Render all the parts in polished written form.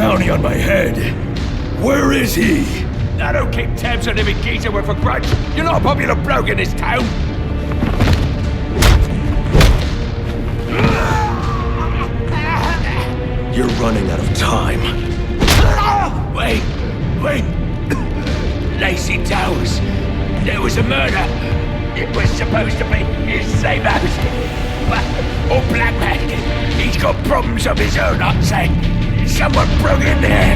bounty on my head. Where is he? I don't keep tabs on every geezer with a grudge. You're not a popular bloke in this town. You're running out of time. Wait. Lacey Towers. There was a murder. It was supposed to be his same house. Or Black Man. He's got problems of his own, I'd say. Someone broke in there.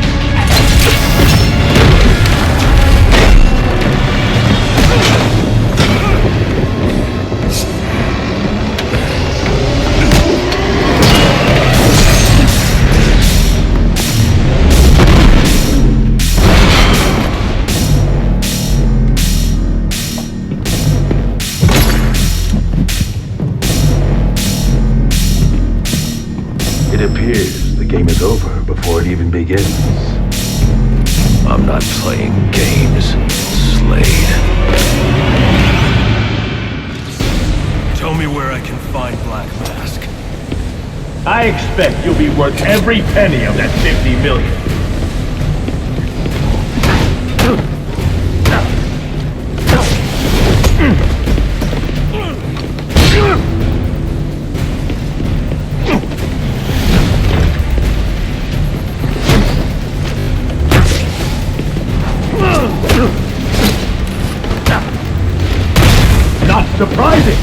It appears the game is over before it even begins. I'm not playing games, Slade. Tell me where I can find Black Mask. I expect you'll be worth every penny of that 50 million. Not surprising!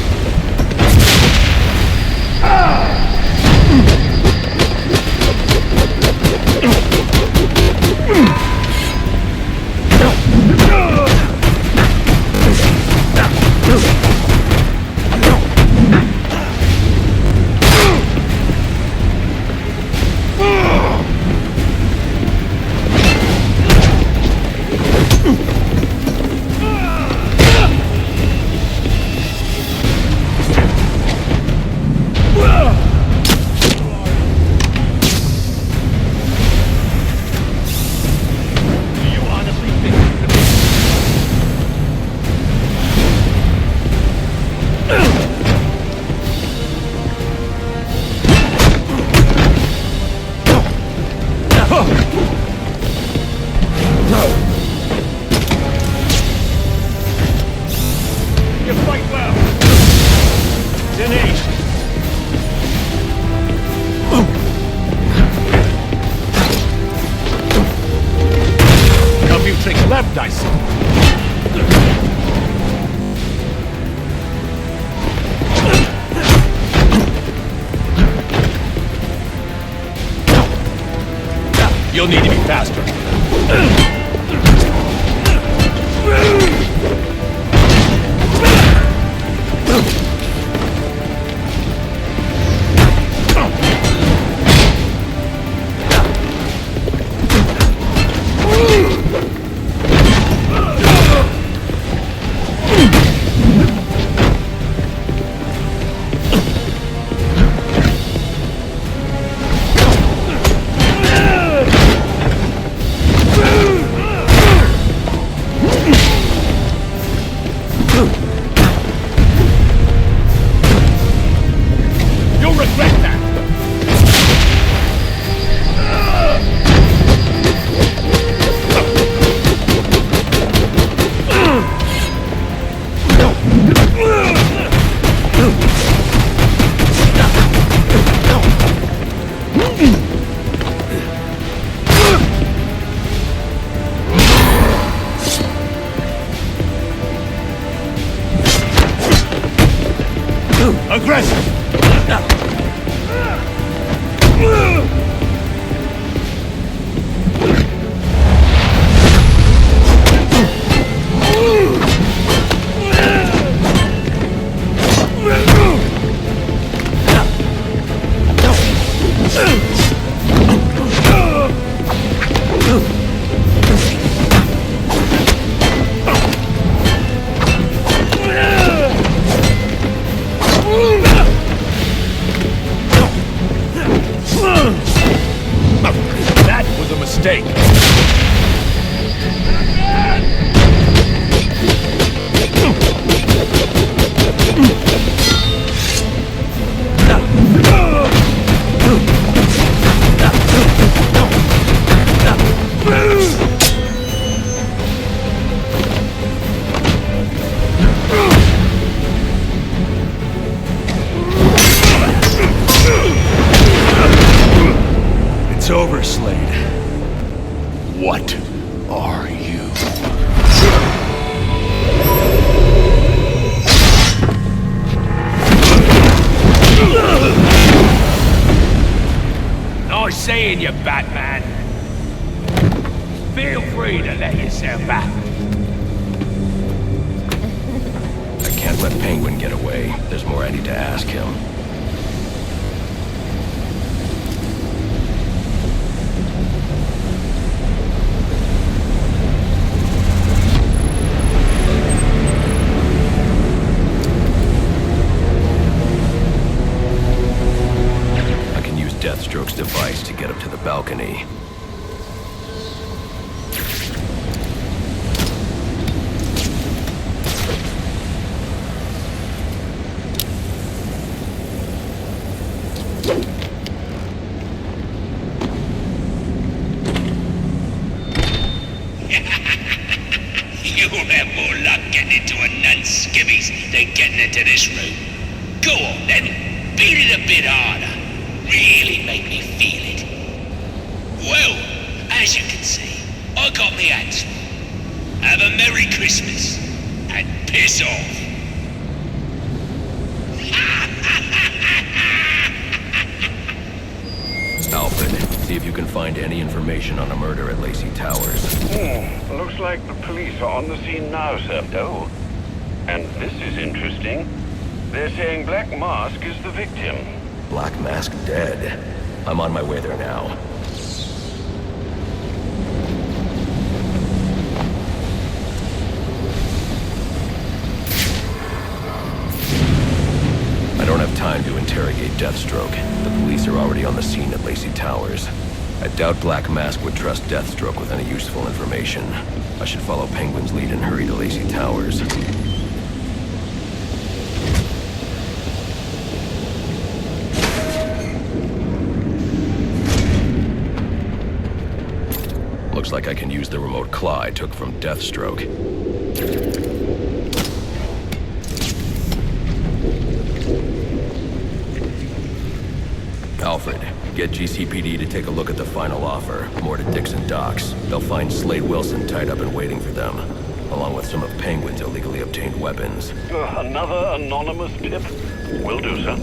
You fight well. It's an ace. Now you take left, I see. You'll need to be faster. You'll regret that! Aggressive! in you, Batman. Feel free to let yourself out. I can't let Penguin get away. There's more I need to ask him. I can use Deathstroke's device to get up to the balcony. You'll have more luck getting into a nun's skivvies than getting into this room. Go on then, beat it a bit harder. Really make me feel it. Well, as you can see, I got me hands full. Have a Merry Christmas, and piss off. Alfred, see if you can find any information on a murder at Lacey Towers. Looks like the police are on the scene now, sir. Oh, and this is interesting. They're saying Black Mask is the victim. Black Mask dead. I'm on my way there now. I don't have time to interrogate Deathstroke. The police are already on the scene at Lacey Towers. I doubt Black Mask would trust Deathstroke with any useful information. I should follow Penguin's lead and hurry to Lacey Towers. Looks like I can use the remote claw I took from Deathstroke. Alfred, get GCPD to take a look at the final offer, more to Dixon Docks. They'll find Slade Wilson tied up and waiting for them, along with some of Penguin's illegally obtained weapons. Another anonymous tip? Will do, sir.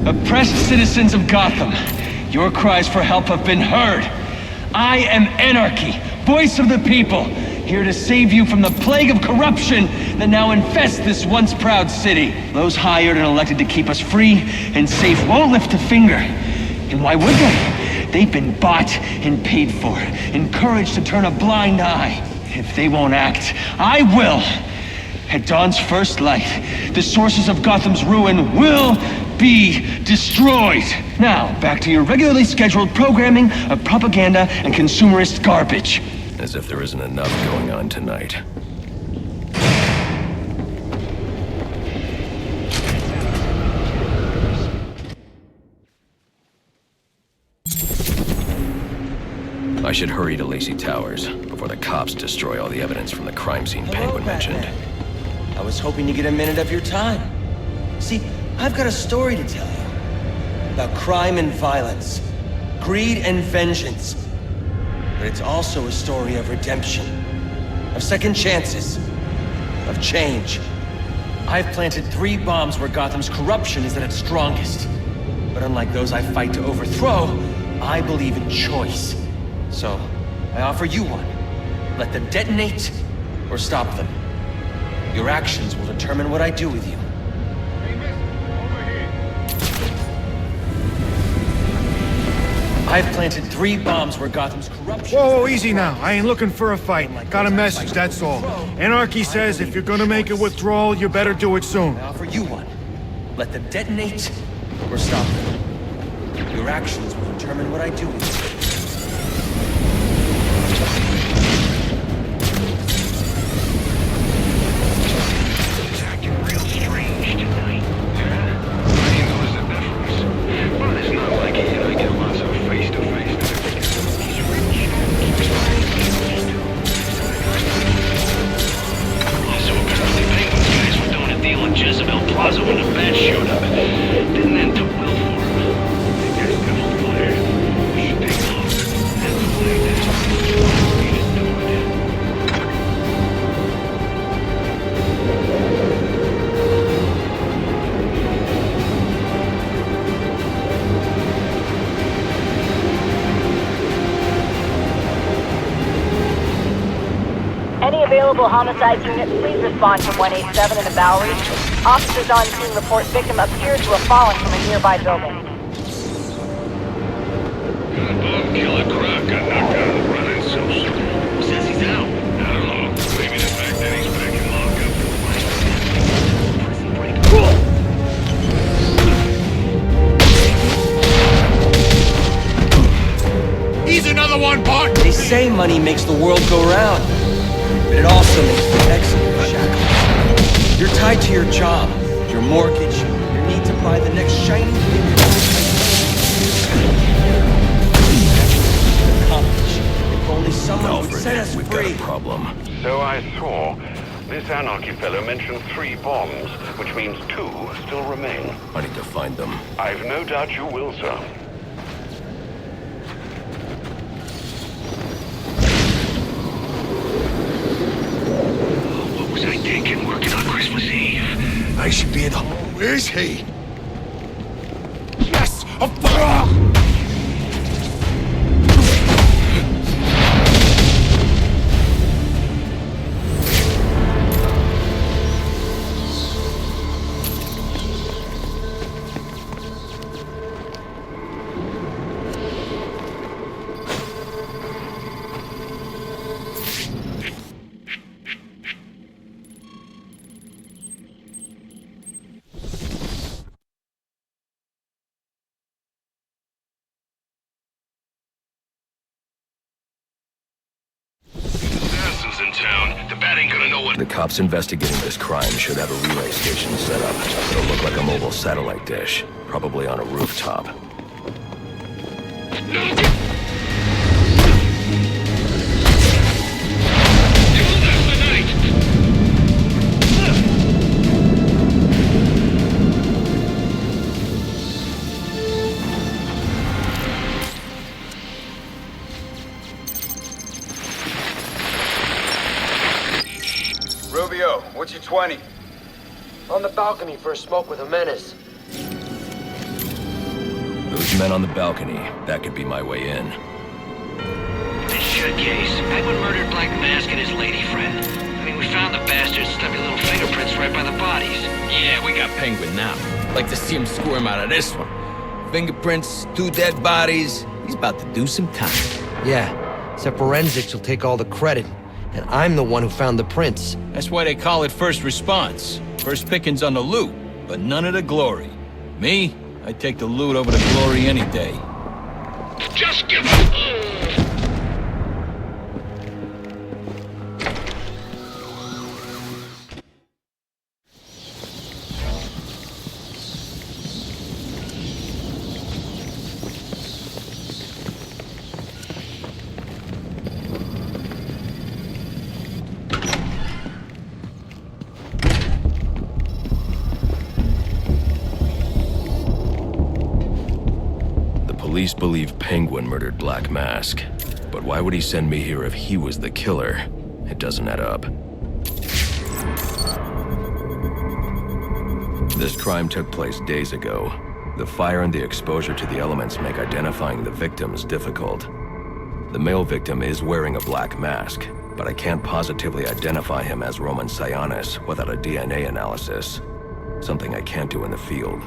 Oppressed citizens of Gotham, your cries for help have been heard. I am Anarchy, voice of the people, here to save you from the plague of corruption that now infests this once proud city. Those hired and elected to keep us free and safe won't lift a finger. And why would they? They've been bought and paid for, encouraged to turn a blind eye. If they won't act, I will. At dawn's first light, the sources of Gotham's ruin will be destroyed. Now, back to your regularly scheduled programming of propaganda and consumerist garbage. As if there isn't enough going on tonight. I should hurry to Lacey Towers before the cops destroy all the evidence from the crime scene Penguin mentioned. I was hoping to get a minute of your time. See, I've got a story to tell you. About crime and violence. Greed and vengeance. But it's also a story of redemption. Of second chances. Of change. I've planted 3 bombs where Gotham's corruption is at its strongest. But unlike those I fight to overthrow, I believe in choice. So, I offer you one. Let them detonate, or stop them. Your actions will determine what I do with you. I've planted 3 bombs where Gotham's corruption... Whoa, easy now. I ain't looking for a fight. Got a message, that's all. Anarchy says if you're gonna make a withdrawal, you better do it soon. I offer you one. Let them detonate, or stop them. Your actions will determine what I do with you. available homicide units, please respond to 187 in the Bowery. Officers on scene report victim appears to have fallen from a nearby building. Killer Croc got knocked out of the running so soon. Who says he's out? I don't know. Maybe the fact that he's back in lockup. He's another one, Bart! They say money makes the world go round, but it also makes the excellent shackles. You're tied to your job, your mortgage, your need to buy the next shiny thing. Accomplish. If only someone would set us we've free. got a problem. So I saw. This Anarchy fellow mentioned 3 bombs, which means 2 still remain. I need to find them. I've no doubt you will, sir. What was I thinking working on Christmas Eve? I should be at home. Where's he? Yes! In town. The bat ain't gonna know what. The cops investigating this crime should have a relay station set up. It'll look like a mobile satellite dish, probably on a rooftop. Rubio, what's your 20? On the balcony for a smoke with a menace. Those men on the balcony, that could be my way in. This shit case. Penguin murdered Black Mask and his lady friend. I mean, we found the bastards' stubby little fingerprints right by the bodies. Yeah, we got Penguin now. Like to see him squirm out of this one. Fingerprints, 2 dead bodies. He's about to do some time. Yeah, except forensics will take all the credit. And I'm the one who found the prints. That's why they call it first response. First pickings on the loot, but none of the glory. Me, I take the loot over the glory any day. Just give up! Police believe Penguin murdered Black Mask. But why would he send me here if he was the killer? It doesn't add up. This crime took place days ago. The fire and the exposure to the elements make identifying the victims difficult. The male victim is wearing a black mask, but I can't positively identify him as Roman Sionis without a DNA analysis. Something I can't do in the field.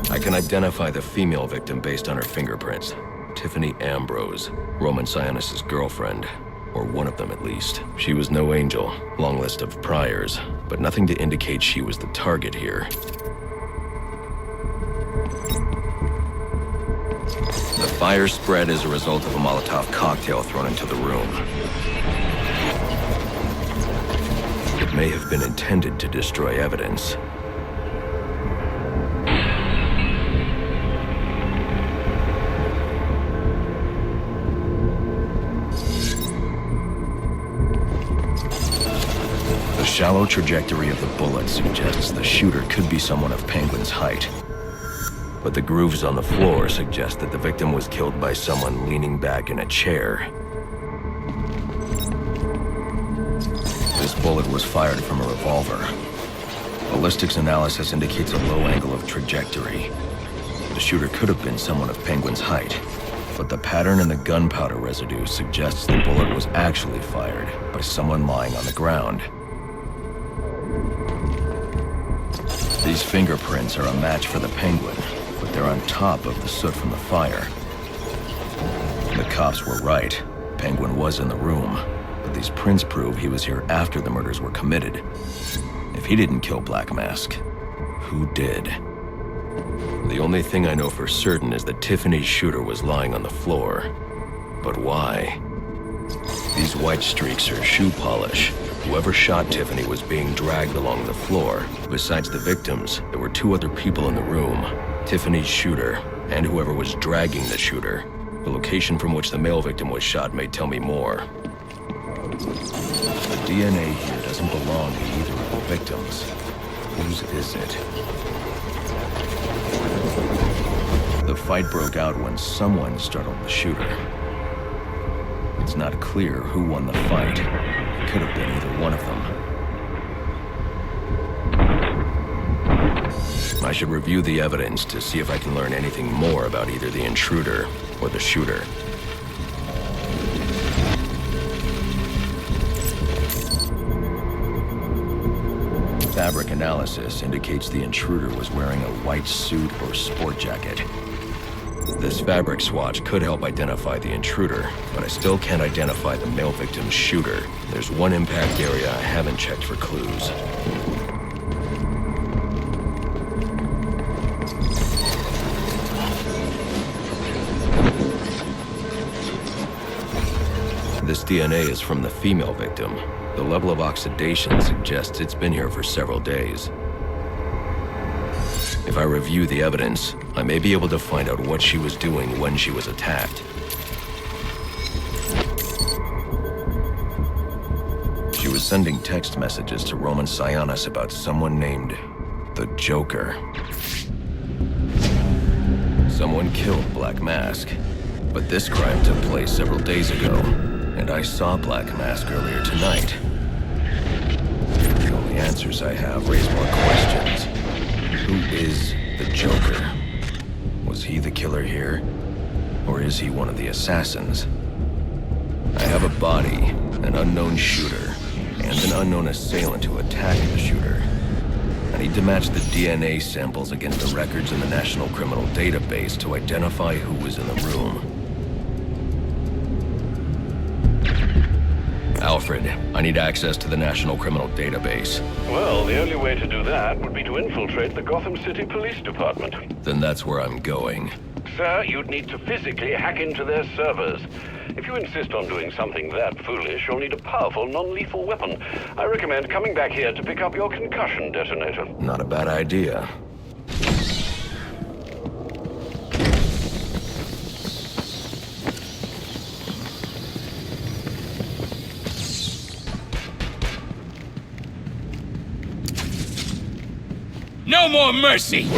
I can identify the female victim based on her fingerprints. Tiffany Ambrose, Roman Sionis' girlfriend. Or one of them at least. She was no angel, long list of priors, but nothing to indicate she was the target here. The fire spread as a result of a Molotov cocktail thrown into the room. It may have been intended to destroy evidence. The shallow trajectory of the bullet suggests the shooter could be someone of Penguin's height. But the grooves on the floor suggest that the victim was killed by someone leaning back in a chair. This bullet was fired from a revolver. Ballistics analysis indicates a low angle of trajectory. The shooter could have been someone of Penguin's height, but the pattern in the gunpowder residue suggests the bullet was actually fired by someone lying on the ground. These fingerprints are a match for the Penguin, but they're on top of the soot from the fire. The cops were right. Penguin was in the room, but these prints prove he was here after the murders were committed. If he didn't kill Black Mask, who did? The only thing I know for certain is that Tiffany's shooter was lying on the floor. But why? These white streaks are shoe polish. Whoever shot Tiffany was being dragged along the floor. Besides the victims, there were two other people in the room. Tiffany's shooter, and whoever was dragging the shooter. The location from which the male victim was shot may tell me more. The DNA here doesn't belong to either of the victims. Whose is it? The fight broke out when someone startled the shooter. It's not clear who won the fight. It could have been either one of them. I should review the evidence to see if I can learn anything more about either the intruder or the shooter. Fabric analysis indicates the intruder was wearing a white suit or sport jacket. This fabric swatch could help identify the intruder, but I still can't identify the male victim's shooter. There's one impact area I haven't checked for clues. This DNA is from the female victim. The level of oxidation suggests it's been here for several days. If I review the evidence, I may be able to find out what she was doing when she was attacked. She was sending text messages to Roman Sionis about someone named the Joker. Someone killed Black Mask, but this crime took place several days ago, and I saw Black Mask earlier tonight. The only answers I have raise more questions. Who is the Joker? Was he the killer here? Or is he one of the assassins? I have a body, an unknown shooter, and an unknown assailant who attacked the shooter. I need to match the DNA samples against the records in the National Criminal Database to identify who was in the room. Alfred, I need access to the National Criminal Database. Well, the only way to do that would be to infiltrate the Gotham City Police Department. Then that's where I'm going. Sir, you'd need to physically hack into their servers. If you insist on doing something that foolish, you'll need a powerful, non-lethal weapon. I recommend coming back here to pick up your concussion detonator. Not a bad idea. No more mercy!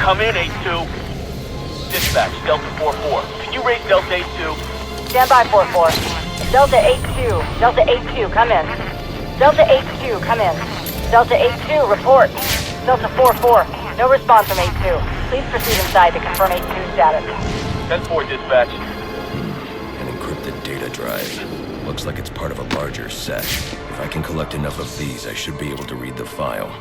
Come in, 8-2. Dispatch, Delta 4-4. Can you raise Delta 8-2? Stand by, 4-4. Delta 8-2. Delta 8-2, come in. Delta 8-2, come in. Delta 8-2, report. Delta 4-4. No response from 8-2. Please proceed inside to confirm 8-2 status. 10-4, dispatch. An encrypted data drive. Looks like it's part of a larger set. If I can collect enough of these, I should be able to read the file.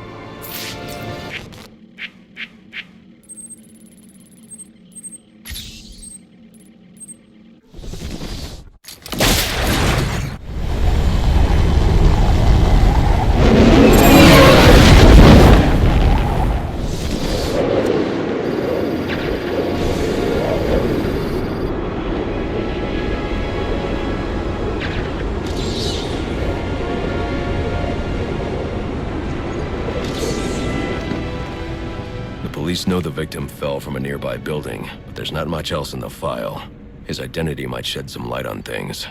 Police know the victim fell from a nearby building, but there's not much else in the file. His identity might shed some light on things.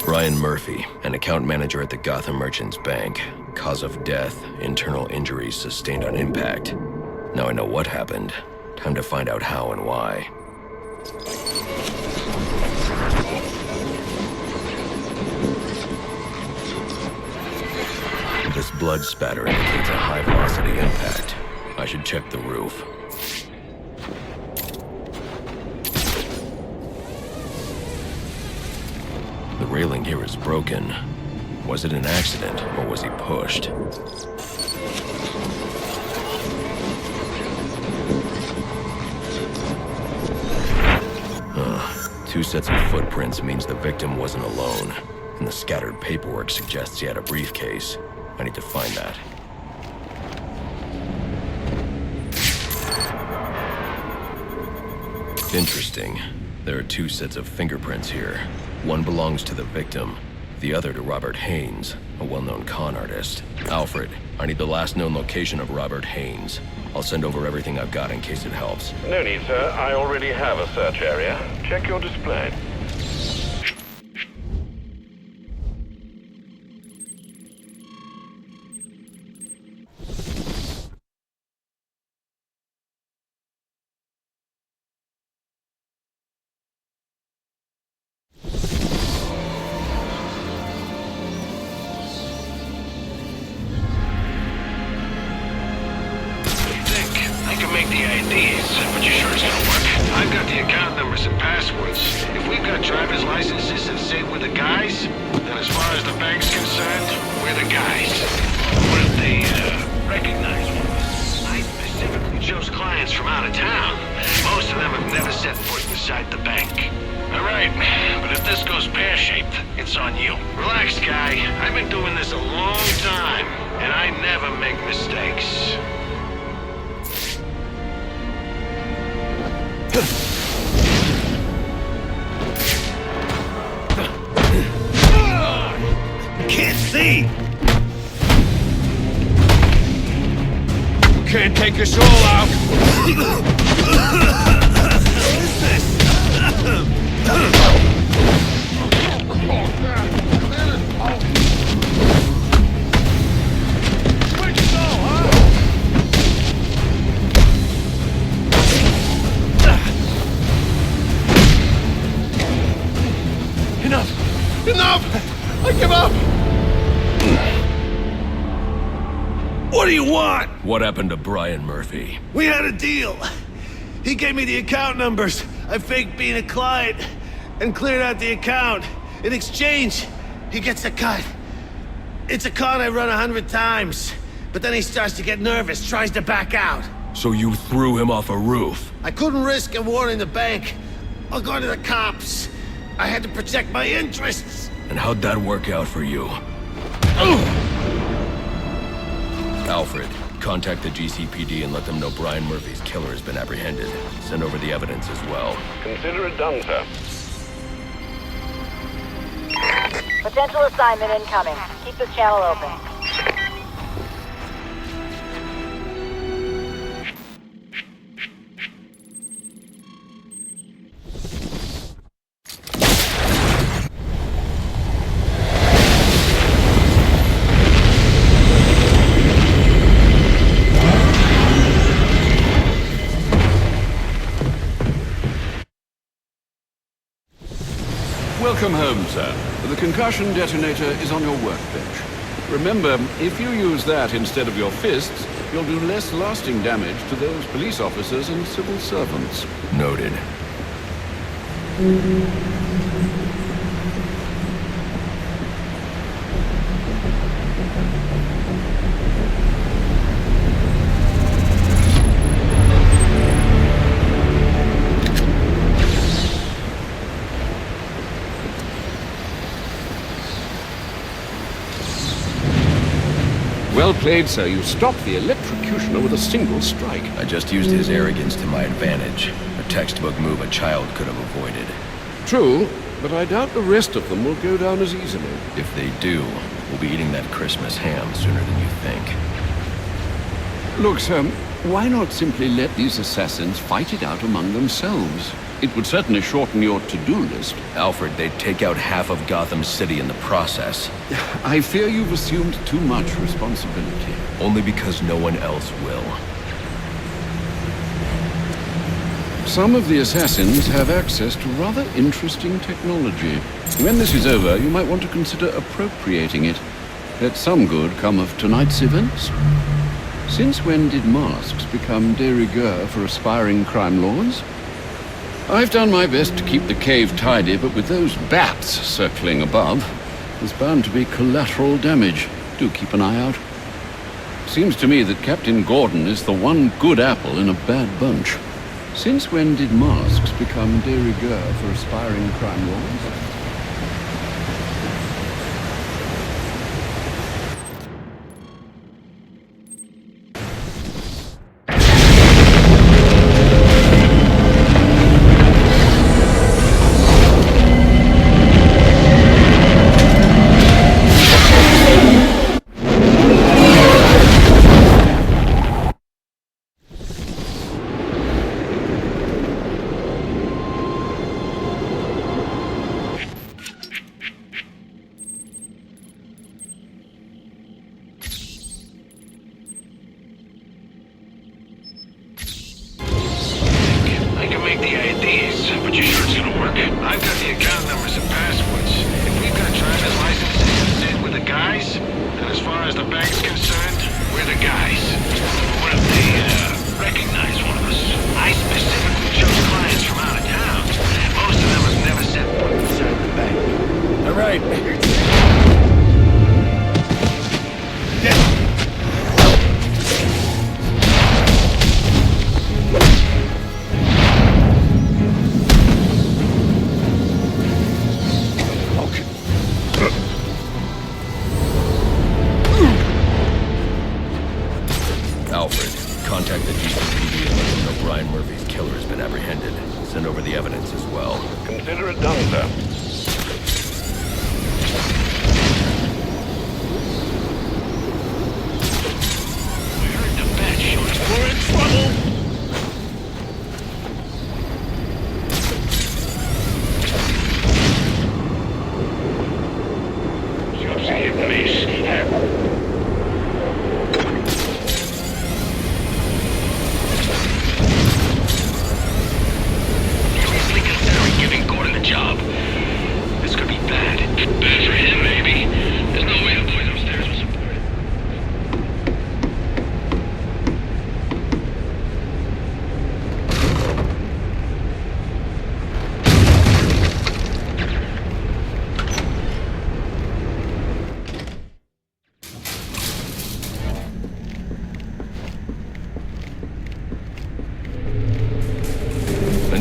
Brian Murphy, an account manager at the Gotham Merchants Bank. Cause of death, internal injuries sustained on impact. Now I know what happened. Time to find out how and why. This blood spatter indicates a high-velocity impact. I should check the roof. The railing here is broken. Was it an accident, or was he pushed? Two sets of footprints means the victim wasn't alone, and the scattered paperwork suggests he had a briefcase. I need to find that. Interesting. There are two sets of fingerprints here. One belongs to the victim, the other to Robert Haynes, a well-known con artist. Alfred, I need the last known location of Robert Haynes. I'll send over everything I've got in case it helps. No need, sir. I already have a search area. Check your display. Can't see! Can't take us all out! What is this? Where'd you go, huh? Enough! Enough! I give up! What do you want? What happened to Brian Murphy? We had a deal. He gave me the account numbers. I faked being a client and cleared out the account. In exchange, he gets a cut. It's a con I run 100 times. But then he starts to get nervous, tries to back out. So you threw him off a roof? I couldn't risk him warning the bank. I'll go to the cops. I had to protect my interests. And how'd that work out for you? Alfred, contact the GCPD and let them know Brian Murphy's killer has been apprehended. Send over the evidence as well. Consider it done, sir. Potential assignment incoming. Keep this channel open. Welcome home, sir. The concussion detonator is on your workbench. Remember, if you use that instead of your fists, you'll do less lasting damage to those police officers and civil servants. Noted. Well played, sir. You stopped the electrocutioner with a single strike. I just used his arrogance to my advantage. A textbook move a child could have avoided. True, but I doubt the rest of them will go down as easily. If they do, we'll be eating that Christmas ham sooner than you think. Look, sir, why not simply let these assassins fight it out among themselves? It would certainly shorten your to-do list. Alfred, they'd take out half of Gotham City in the process. I fear you've assumed too much responsibility. Only because no one else will. Some of the assassins have access to rather interesting technology. When this is over, you might want to consider appropriating it. Let some good come of tonight's events. Since when did masks become de rigueur for aspiring crime lords? I've done my best to keep the cave tidy, but with those bats circling above, there's bound to be collateral damage. Do keep an eye out. Seems to me that Captain Gordon is the one good apple in a bad bunch. Since when did masks become de rigueur for aspiring crime lords?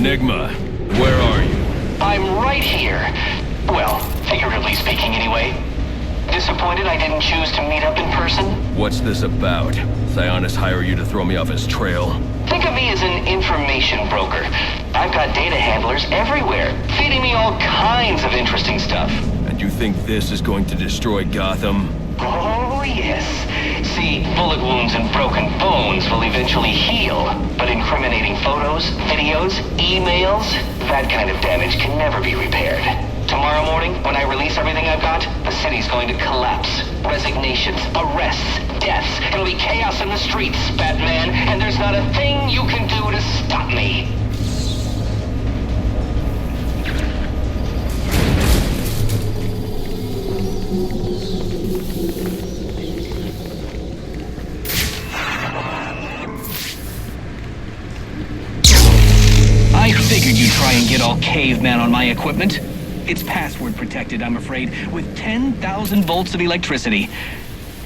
Enigma, where are you? I'm right here. Well, figuratively speaking anyway. Disappointed I didn't choose to meet up in person? What's this about? Sionis hire you to throw me off his trail? Think of me as an information broker. I've got data handlers everywhere, feeding me all kinds of interesting stuff. And you think this is going to destroy Gotham? Oh, yes. See, bullet wounds and broken bones will eventually heal, but incriminating photos, videos, emails, that kind of damage can never be repaired. Tomorrow morning, when I release everything I've got, the city's going to collapse. Resignations, arrests, deaths. It'll be chaos in the streets, Batman, and there's not a thing you can do to stop me. I figured you'd try and get all caveman on my equipment. It's password protected, I'm afraid, with 10,000 volts of electricity.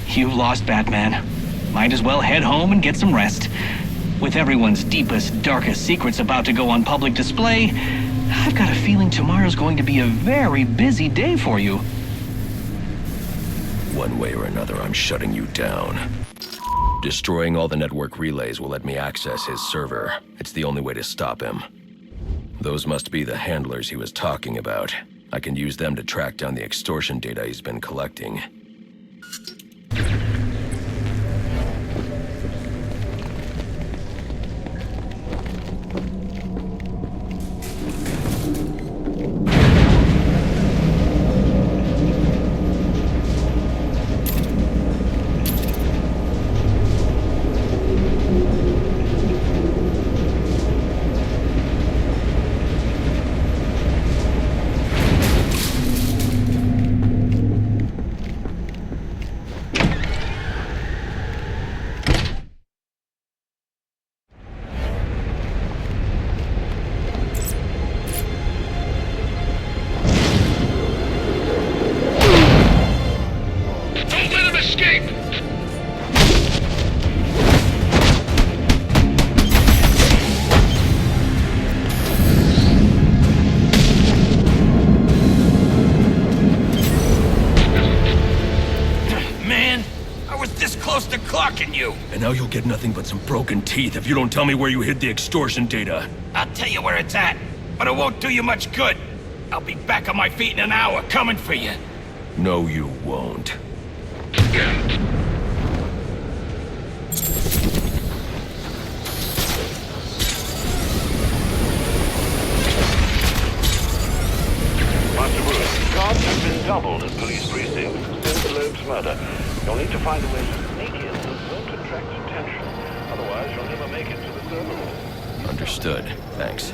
You've lost, Batman. Might as well head home and get some rest. With everyone's deepest, darkest secrets about to go on public display, I've got a feeling tomorrow's going to be a very busy day for you. One way or another, I'm shutting you down. Destroying all the network relays will let me access his server. It's the only way to stop him. Those must be the handlers he was talking about. I can use them to track down the extortion data he's been collecting. this close to clocking you. And now you'll get nothing but some broken teeth if you don't tell me where you hid the extortion data. I'll tell you where it's at, but it won't do you much good. I'll be back on my feet in an hour, coming for you. No, you won't. Master Bruce, guards have been doubled at police precincts since Loeb's murder. You'll need to find a way to sneak in and don't attract attention. Otherwise, you'll never make it to the server room. Understood. Thanks.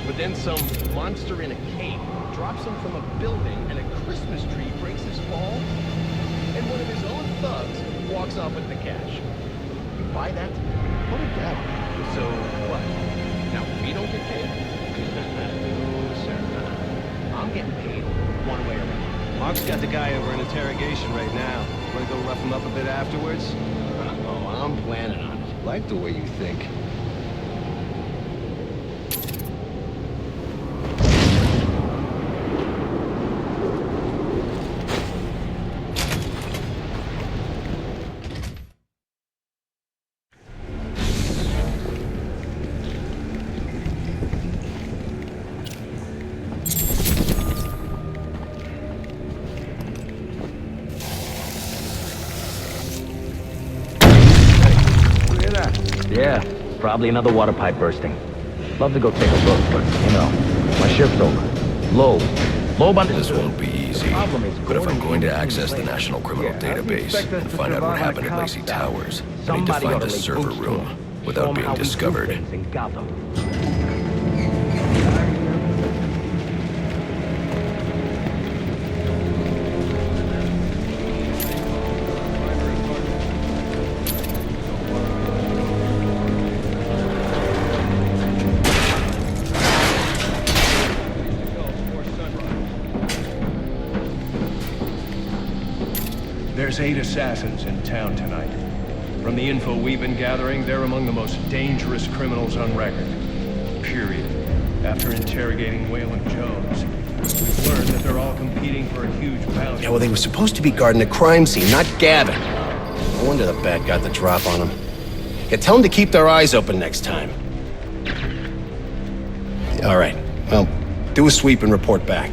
But then some monster in a cape drops him from a building and a Christmas tree breaks his fall, and one of his own thugs walks off with the cash. You buy that? What a that? So what? Now we don't get paid? No, sir. I'm getting paid one way or another. Mark's got the guy over in interrogation right now. Wanna go rough him up a bit afterwards? Oh, I'm planning on it. Like the way you think. Yeah, probably another water pipe bursting. Love to go take a look, but, you know, my shift's over. Loeb under... This won't be easy, but if I'm going to access the National Criminal Database and find out what happened at Lacey Towers, I need to find the server room without being discovered. There's 8 assassins in town tonight. From the info we've been gathering, they're among the most dangerous criminals on record. Period. After interrogating Waylon Jones, we've learned that they're all competing for a huge bounty. Yeah, well, they were supposed to be guarding the crime scene, not Gavin. No wonder the bat got the drop on them. Yeah, tell them to keep their eyes open next time. All right. Well, do a sweep and report back.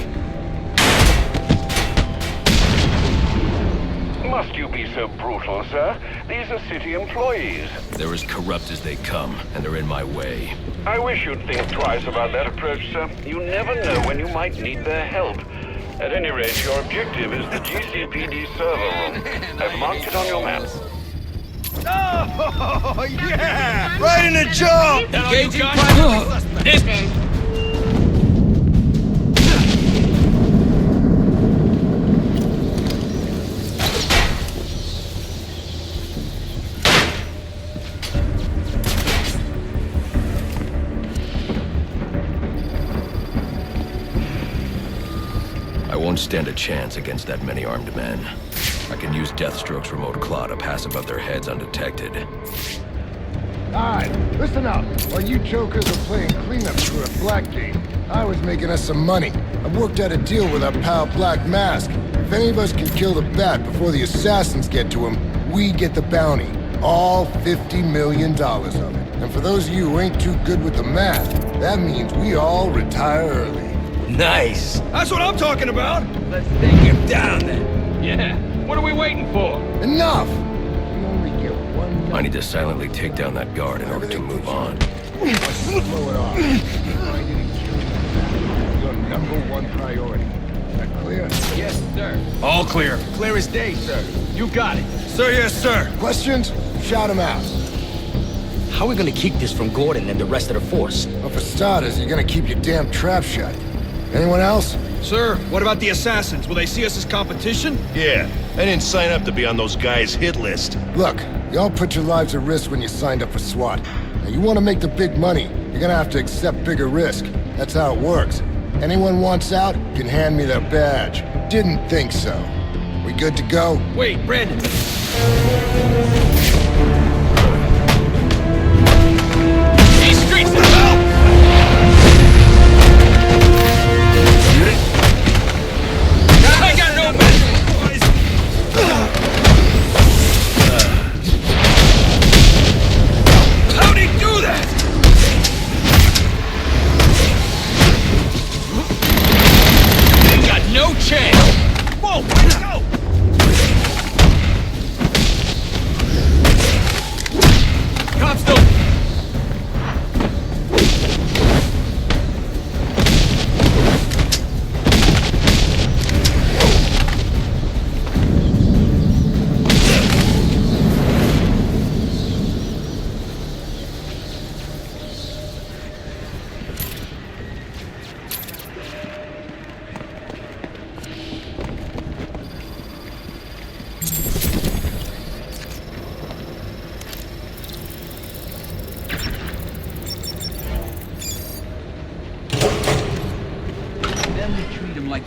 Must you be so brutal, sir? These are city employees. They're as corrupt as they come, and they're in my way. I wish you'd think twice about that approach, sir. You never know when you might need their help. At any rate, your objective is the GCPD server room. I've marked it on your map. Oh, yeah! Right in the jaw! Engaging primary suspect. I won't stand a chance against that many armed men. I can use Deathstroke's remote claw to pass above their heads undetected. Alright, listen up. While you jokers are playing cleanup crew at Blackgate, I was making us some money. I worked out a deal with our pal Black Mask. If any of us can kill the Bat before the assassins get to him, we get the bounty. All $50 million of it. And for those of you who ain't too good with the math, that means we all retire early. Nice. That's what I'm talking about. Let's take him down then. Yeah. What are we waiting for? Enough! We only get one... I need to silently take down that guard in order to move on. Blow it off. Finding and killing the Bat. Your #1 priority. Is that clear? Yes, sir. All clear. Clear as day, sir. You got it. Sir, yes, sir. Questions? Shout them out. How are we gonna keep this from Gordon and the rest of the force? Well, for starters, you're gonna keep your damn trap shut. Anyone else? Sir, what about the assassins? Will they see us as competition? Yeah, I didn't sign up to be on those guys' hit list. Look, y'all put your lives at risk when you signed up for SWAT. Now, you want to make the big money, you're gonna have to accept bigger risk. That's how it works. Anyone wants out can hand me their badge. Didn't think so. We good to go? Wait, Brandon. These streets are out! I got no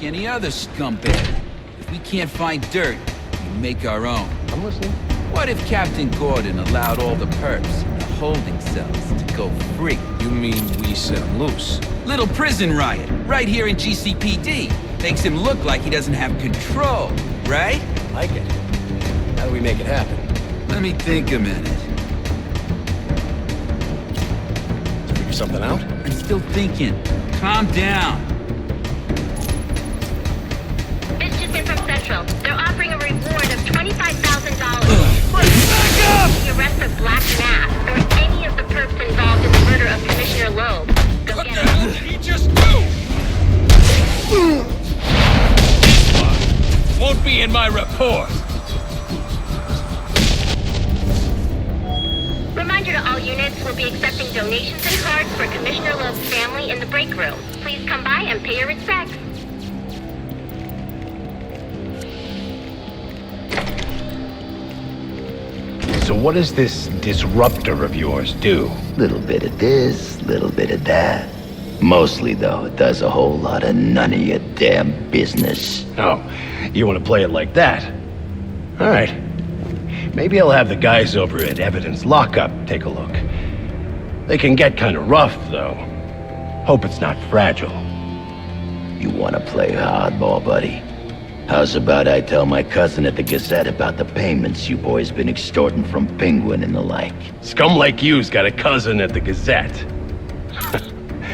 like any other scumbag. If we can't find dirt, we make our own. I'm listening. What if Captain Gordon allowed all the perps in the holding cells to go free? You mean we set him loose? Little prison riot, right here in GCPD. Makes him look like he doesn't have control, right? Like it. How do we make it happen? Let me think a minute. Figure something out? I'm still thinking. Calm down. This just in from Central. They're offering a reward of $25,000. Back up! The arrest of Black Mass or any of the perps involved in the murder of Commissioner Loeb. What the hell did he just do? Won't be in my report. Reminder to all units, we'll be accepting donations and cards for Commissioner Loeb's family in the break room. Please come by and pay your respects. So what does this disruptor of yours do? Little bit of this, little bit of that. Mostly, though, it does a whole lot of none of your damn business. Oh, you want to play it like that? All right. Maybe I'll have the guys over at Evidence Lockup take a look. They can get kind of rough, though. Hope it's not fragile. You want to play hardball, buddy? How's about I tell my cousin at the Gazette about the payments you boys been extorting from Penguin and the like? Scum like you's got a cousin at the Gazette.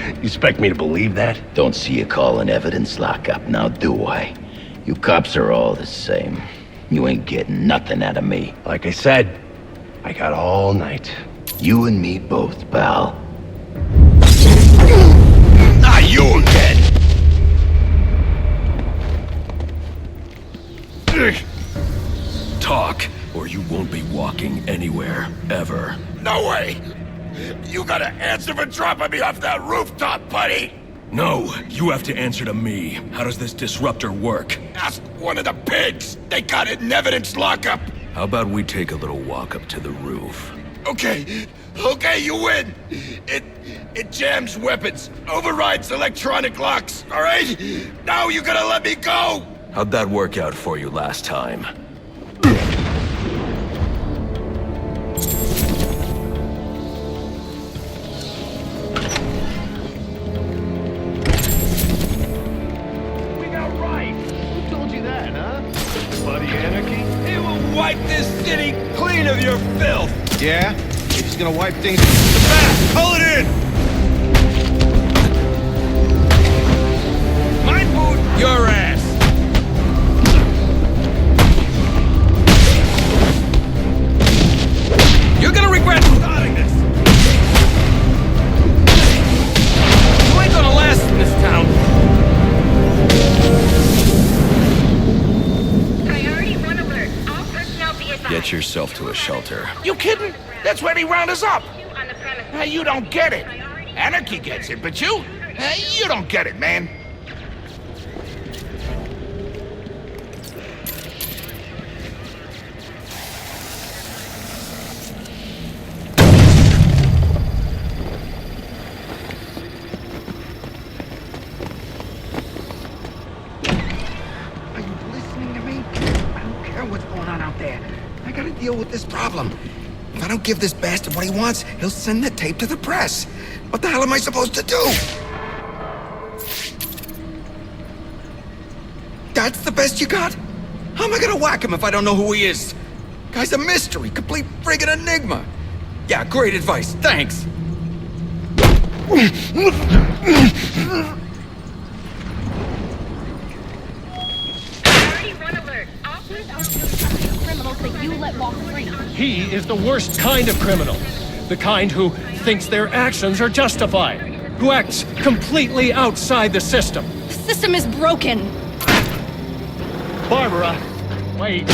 You expect me to believe that? Don't see you calling Evidence Lockup now, do I? You cops are all the same. You ain't getting nothing out of me. Like I said, I got all night. You and me both, pal. Ah, you again! Talk, or you won't be walking anywhere, ever. No way! You gotta answer for dropping me off that rooftop, buddy! No, you have to answer to me. How does this disruptor work? Ask one of the pigs! They got it in Evidence Lockup! How about we take a little walk up to the roof? Okay, you win! It jams weapons, overrides electronic locks, alright? Now you gotta let me go! How'd that work out for you last time? Wipe this city clean of your filth! Yeah? If he's gonna wipe things... Back! Pull it in! My boot, your ass! You're gonna regret starting this! You ain't gonna last in this town! Get yourself to a shelter. You kidding? That's where they round us up! You don't get it! Anarchy gets it, but you don't get it, man! Deal with this problem. If I don't give this bastard what he wants, he'll send the tape to the press. What the hell am I supposed to do? That's the best you got? How am I gonna whack him if I don't know who he is? Guy's a mystery, complete friggin' enigma. Yeah, great advice, thanks. He is the worst kind of criminal. The kind who thinks their actions are justified. Who acts completely outside the system. The system is broken. Barbara, wait.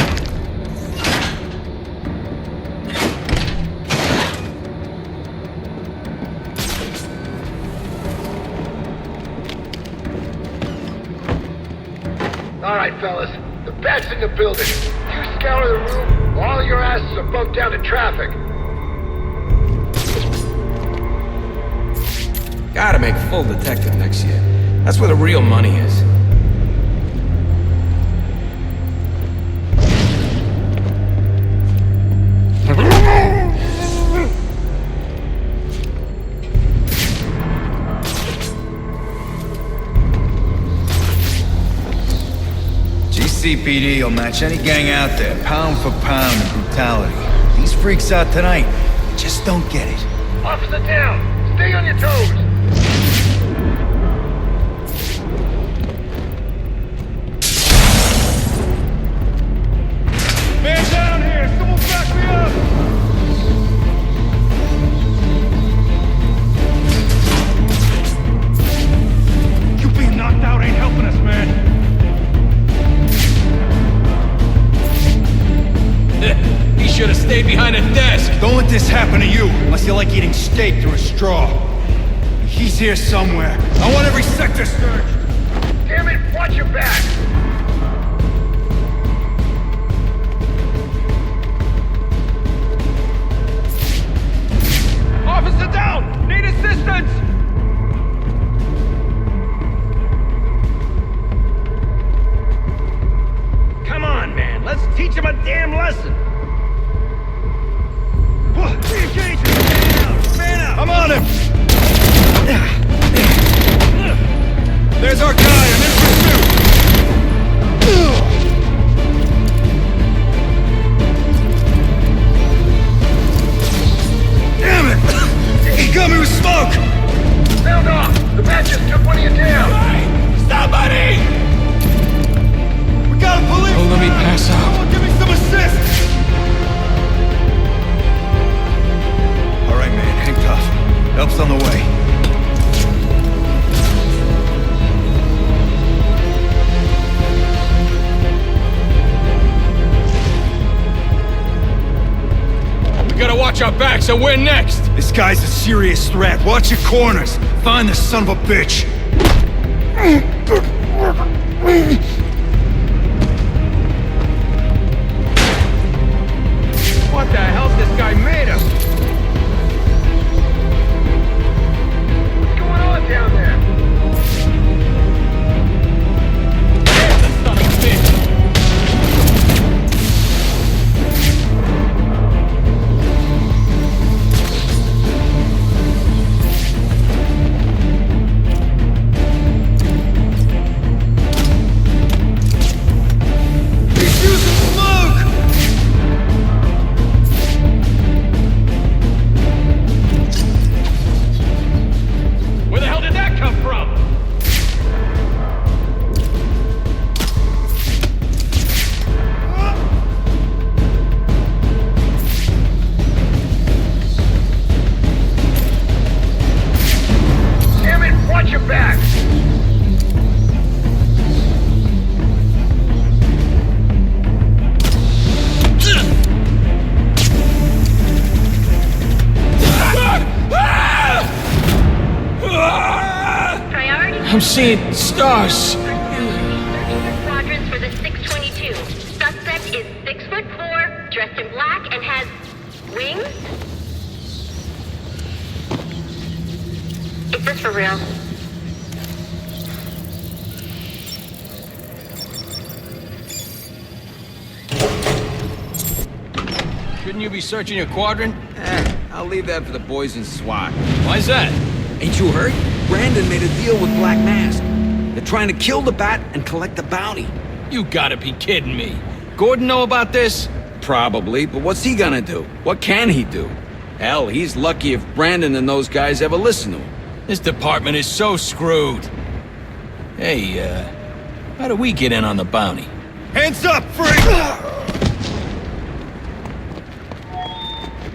All right, fellas. The bat's in the building. You scour the room while all your asses are bumped down to traffic. Gotta make full detective next year. That's where the real money is. CPD will match any gang out there, pound for pound in brutality. These freaks out tonight just don't get it. Officer down! Stay on your toes! Man down here! Someone back me up! You being knocked out ain't helping us, man. He should have stayed behind a desk. Don't let this happen to you, unless you like eating steak through a straw. He's here somewhere. I want every sector searched. Damn it, watch your back! Officer down! Need assistance! Come on, man. Let's teach him a damn lesson. Re-engage! Man out! I'm on him! There's our guy. I'm in pursuit! Damn it! He got me with smoke! Sound off! The matches took one of you down! Somebody! We got a police! Don't let me pass out. Someone give me some assist! All right, man. Hang tough. Help's on the way. We gotta watch our backs, and we're next. This guy's a serious threat. Watch your corners. Find the son of a bitch. What the hell's this guy made of? What's going on down there? Son of a bitch. He's using smoke! Where the hell did that come from? Damn it, watch your back! Priority I'm seeing stars. quadrants for the 622. Suspect is 6'4", dressed in black, and has wings? Is this for real? Shouldn't you be searching your quadrant? I'll leave that for the boys in SWAT. Why's that? Ain't you heard? Brandon made a deal with Black Mask. They're trying to kill the Bat and collect the bounty. You gotta be kidding me. Gordon know about this? Probably, but what's he gonna do? What can he do? Hell, he's lucky if Brandon and those guys ever listen to him. This department is so screwed. Hey, how do we get in on the bounty? Hands up, freak!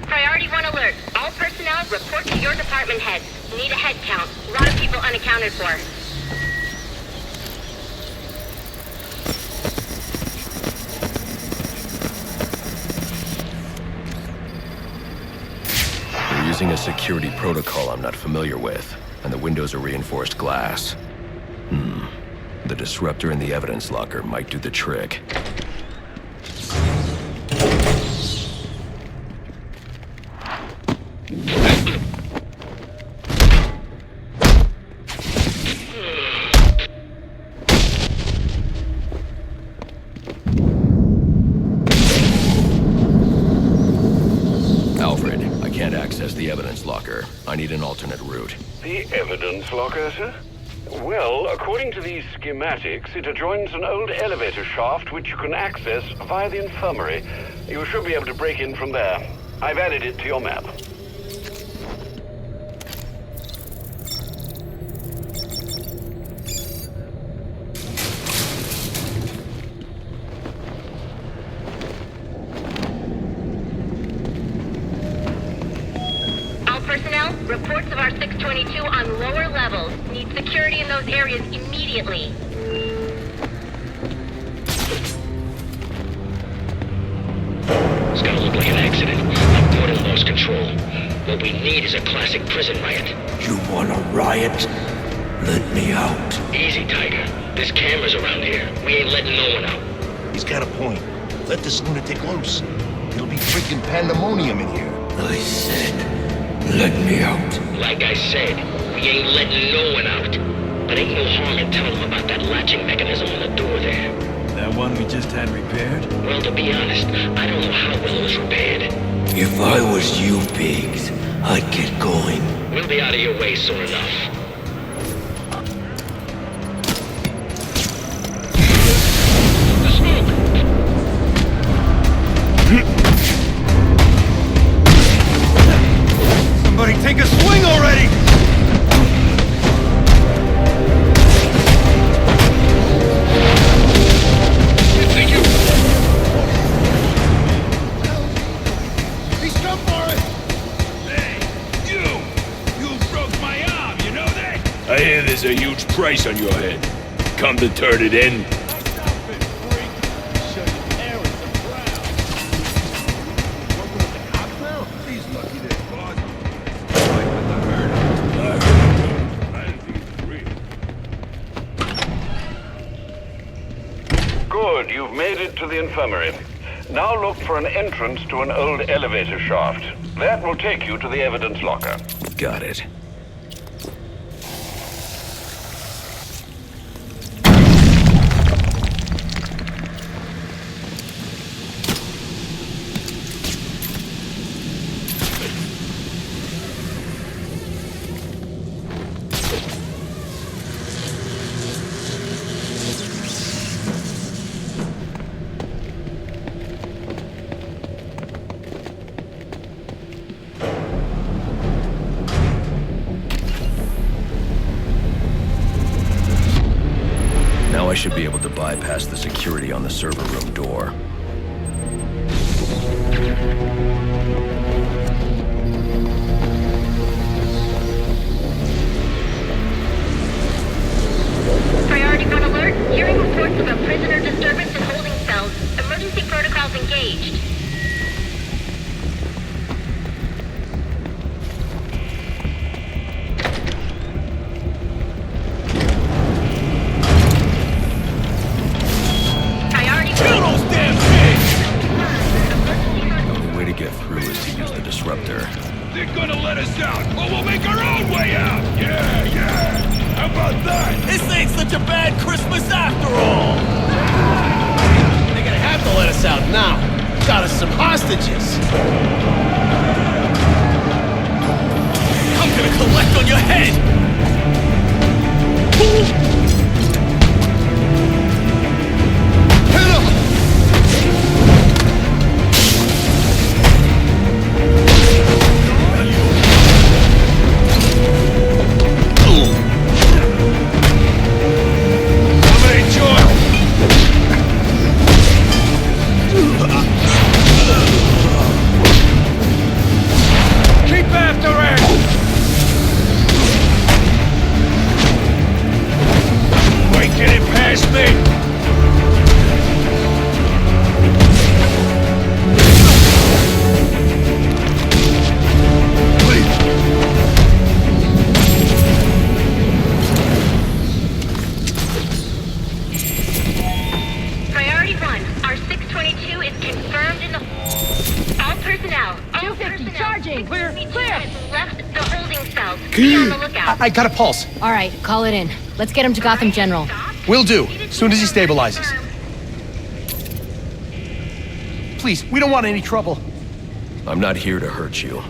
Priority 1 alert. All personnel report to your department heads. Need a head count. A lot of people unaccounted for. They're using a security protocol I'm not familiar with, and the windows are reinforced glass. The disruptor in the evidence locker might do the trick. Alfred, I can't access the evidence locker. I need an alternate route. The evidence locker, sir? Well, according to these schematics, it adjoins an old elevator shaft which you can access via the infirmary. You should be able to break in from there. I've added it to your map. Personnel, reports of our 622 on lower levels. Need security in those areas immediately. It's gonna look like an accident. A portal lost control. What we need is a classic prison riot. You want a riot? Let me out. Easy, Tiger. There's cameras around here. We ain't letting no one out. He's got a point. Let this lunatic loose. It'll be freaking pandemonium in here. I said, let me out. Like I said, we ain't letting no one out. But ain't no harm in telling them about that latching mechanism on the door there. That one we just had repaired? Well, to be honest, I don't know how well it was repaired. If I was you pigs, I'd get going. We'll be out of your way soon enough. The smoke! Somebody take a swing already! He's come for it! Hey, you! You broke my arm, you know that? I hear there's a huge price on your head. Come to turn it in? Good, you've made it to the infirmary. Now look for an entrance to an old elevator shaft. That will take you to the evidence locker. Got it. Now I should be able to bypass the security on the server room door. Priority 1 alert. Hearing reports of a prisoner disturbance in holding cells. Emergency protocols engaged. Disruptor. They're gonna let us out, or we'll make our own way out! Yeah, yeah! How about that? This ain't such a bad Christmas after all! They're gonna have to let us out now. Got us some hostages. I'm gonna collect on your head! Hit him! Keep after it! Wait, get it past me! Priority 1. Our 622 is confirmed in the... All personnel. All personnel. Charging. Clear. Has left the holding cells. Be on the lookout. I got a pulse. All right, call it in. Let's get him to Gotham General. Will do. Soon as he stabilizes. Please, we don't want any trouble. I'm not here to hurt you.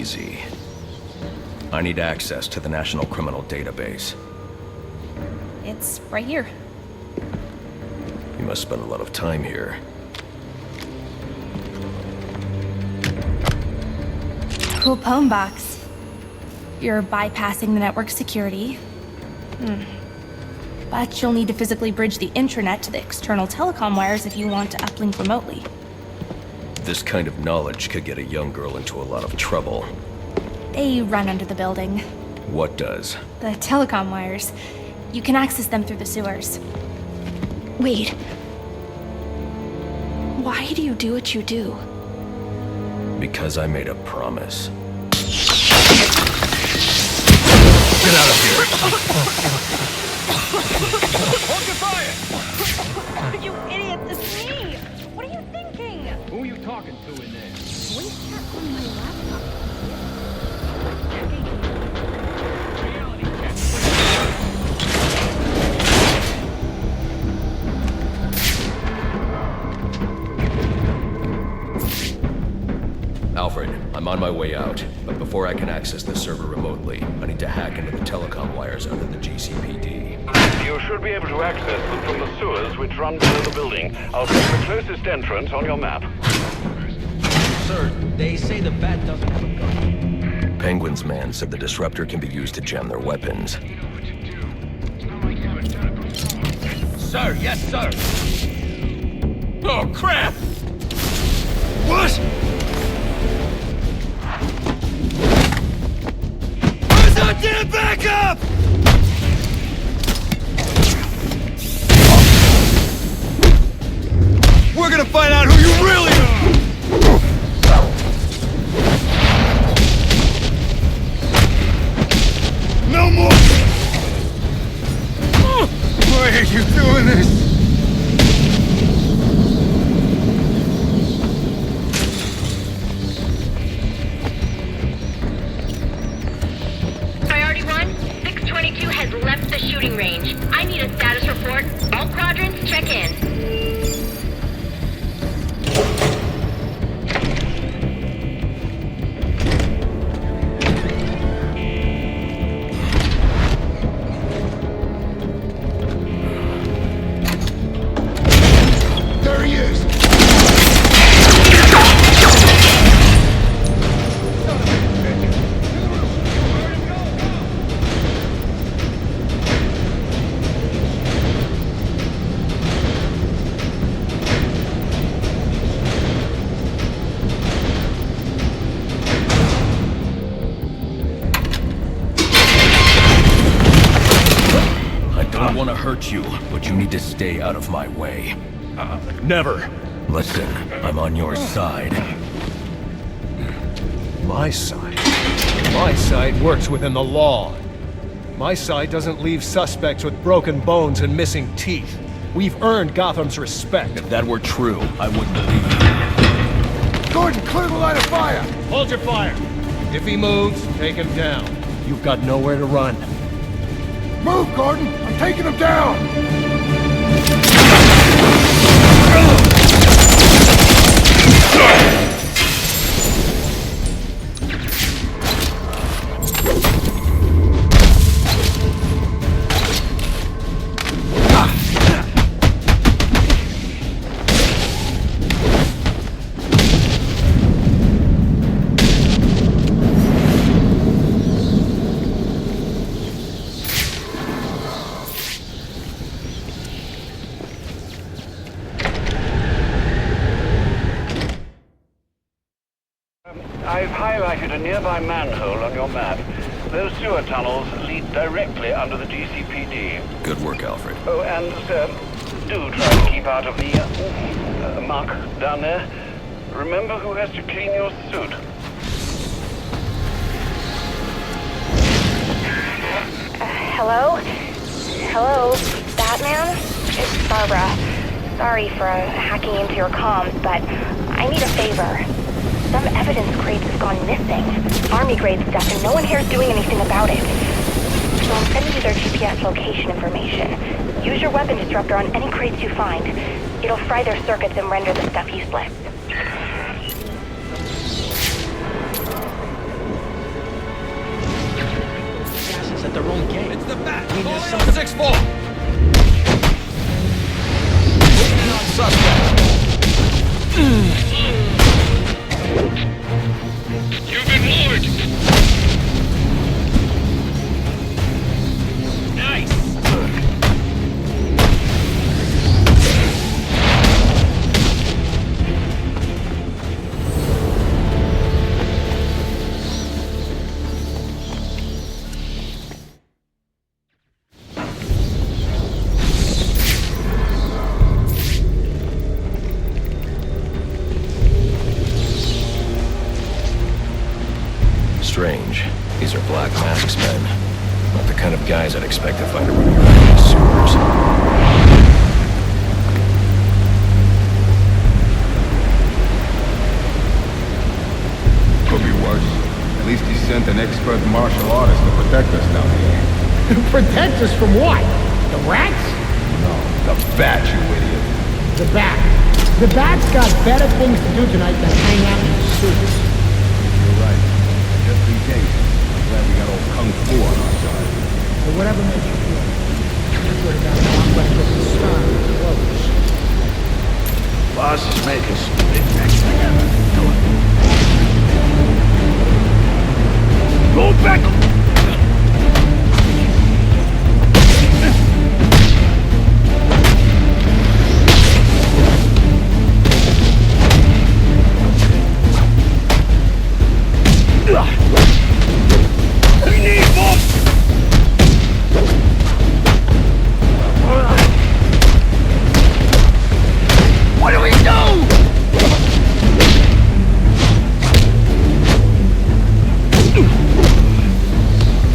easy. I need access to the National Criminal Database. It's right here. You must spend a lot of time here. Cool poem box. You're bypassing the network security. But you'll need to physically bridge the intranet to the external telecom wires if you want to uplink remotely. This kind of knowledge could get a young girl into a lot of trouble. They run under the building. What does? The telecom wires. You can access them through the sewers. Wait. Why do you do what you do? Because I made a promise. Get out of here! Hold your fire! You idiot, it's me! What are you thinking? Who are you talking to in there? Voice chat on my laptop. Alfred, I'm on my way out, but before I can access the server remotely, I need to hack into the telecom wires under the GCPD. You should be able to access them from the sewers which run below the building. I'll put the closest entrance on your map. Sir, they say the bat doesn't have a gun. Penguin's man said the disruptor can be used to jam their weapons. Sir, yes, sir. Oh, crap! What? Where's our damn backup? We're gonna find out who you really are! No more! Why are you doing this? Priority 1, 622 has left the shooting range. I need a status report. All quadrants, check in. There he is! I don't want to hurt you, but you need to stay out of my way. Never. Listen, I'm on your side. My side? My side works within the law. My side doesn't leave suspects with broken bones and missing teeth. We've earned Gotham's respect. If that were true, I wouldn't believe you. Gordon, clear the line of fire! Hold your fire. If he moves, take him down. You've got nowhere to run. Move, Gordon! I'm taking him down! I've highlighted a nearby manhole on your map. Those sewer tunnels lead directly under the GCPD. Good work, Alfred. Oh, and, sir, do try to keep out of the muck down there. Remember who has to clean your suit. Hello? Hello, Batman? It's Barbara. Sorry for hacking into your comms, but I need a favor. Some evidence crates have gone missing. Army-grade stuff, and no one here is doing anything about it. So I'm sending you their GPS location information. Use your weapon disruptor on any crates you find. It'll fry their circuits and render the stuff useless. got their own game. It's the bat. I mean, there's some 6-4. Non-suspect. You've been lured! Nice! Strange. These are Black Mask's men. Not the kind of guys I'd expect to find around these sewers. Could be worse. At least he sent an expert martial artist to protect us down here. Protect us from what? The rats? No, the bat, you idiot. The bat. The bat's got better things to do tonight than hang out in the suits. You're right. Just in case. I'm glad we got old Kung Fu on our side. Or whatever makes you feel. I swear to God, I'm going to get concerned with clothes. Boss is making some big next together. Go back! We need more! What do we do?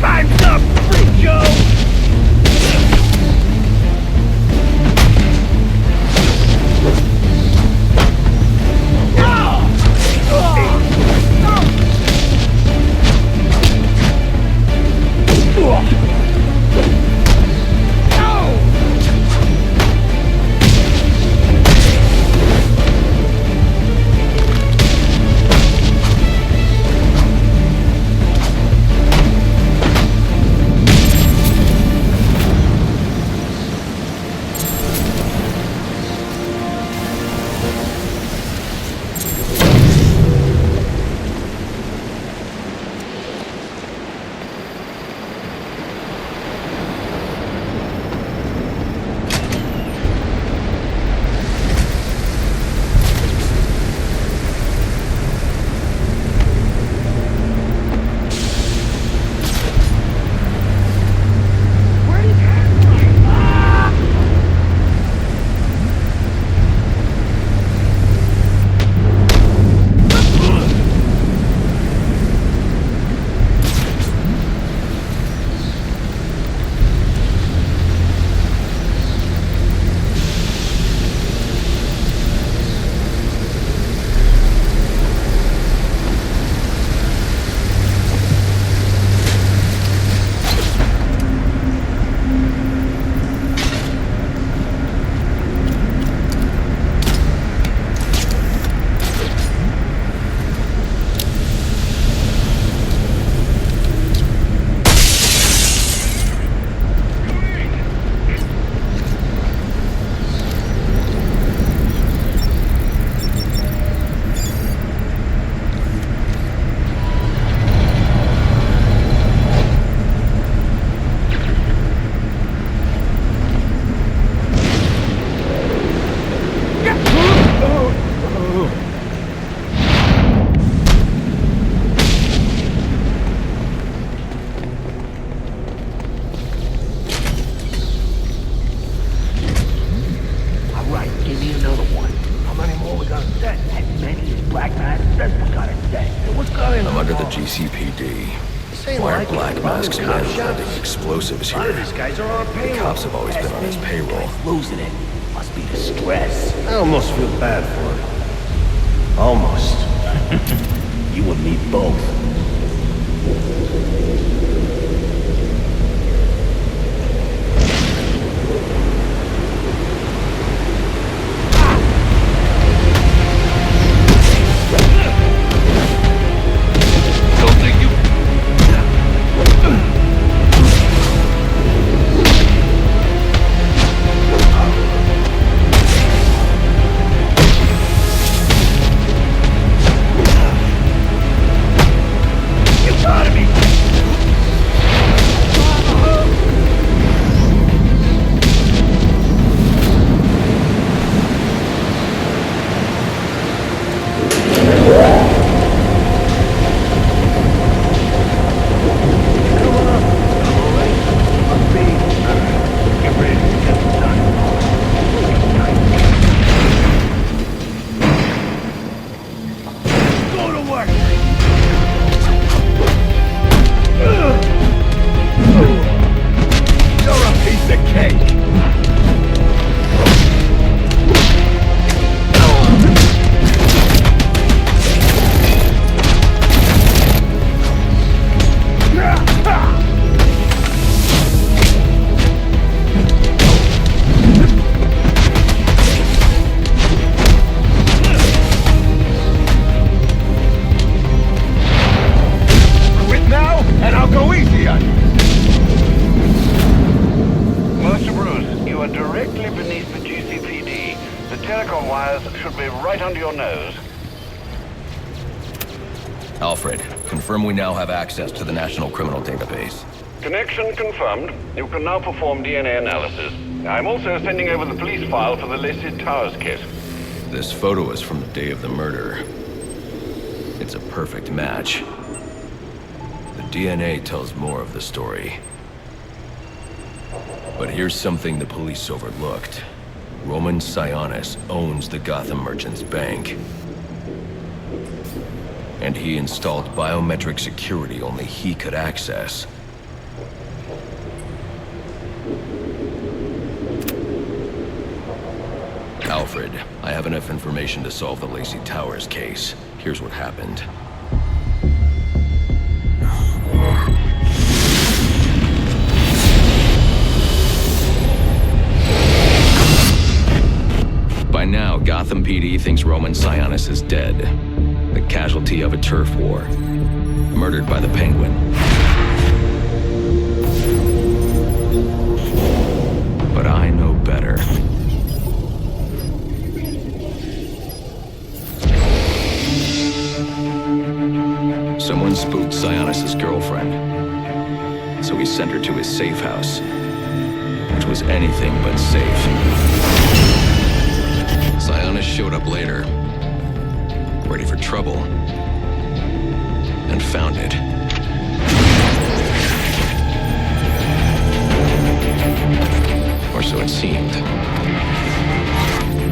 Time's up, Freak Joe! GCPD. Why are Black Mask's men planting explosives here? These guys are on The payroll. cops have always been on his payroll. Losing it. Must be the stress. I almost feel bad for him. Almost. You and me both. wires should be right under your nose. Alfred, confirm we now have access to the National Criminal Database. Connection confirmed. You can now perform DNA analysis. I'm also sending over the police file for the Lacey Towers case. This photo is from the day of the murder. It's a perfect match. The DNA tells more of the story. But here's something the police overlooked. Roman Sionis owns the Gotham Merchants Bank. And he installed biometric security only he could access. Alfred, I have enough information to solve the Lacey Towers case. Here's what happened. By now, Gotham PD thinks Roman Sionis is dead. The casualty of a turf war. Murdered by the Penguin. But I know better. Someone spooked Sionis' girlfriend. So he sent her to his safe house. Which was anything but safe. Sionis showed up later. Ready for trouble. And found it. Or so it seemed.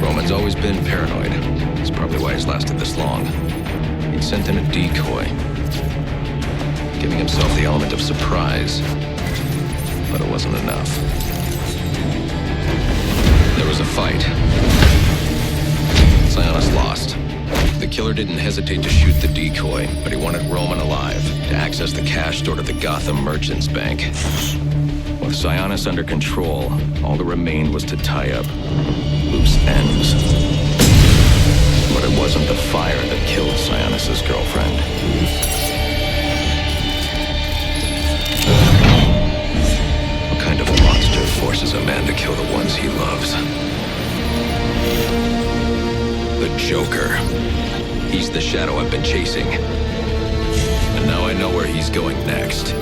Roman's always been paranoid. That's probably why he's lasted this long. He'd sent in a decoy. Giving himself the element of surprise. But it wasn't enough. There was a fight. Sionis lost. The killer didn't hesitate to shoot the decoy, but he wanted Roman alive to access the cash stored at the Gotham Merchants Bank. With Sionis under control, all that remained was to tie up loose ends. But it wasn't the fire that killed Sionis' girlfriend. What kind of monster forces a man to kill the ones he loves? The Joker. He's the shadow I've been chasing. And now I know where he's going next.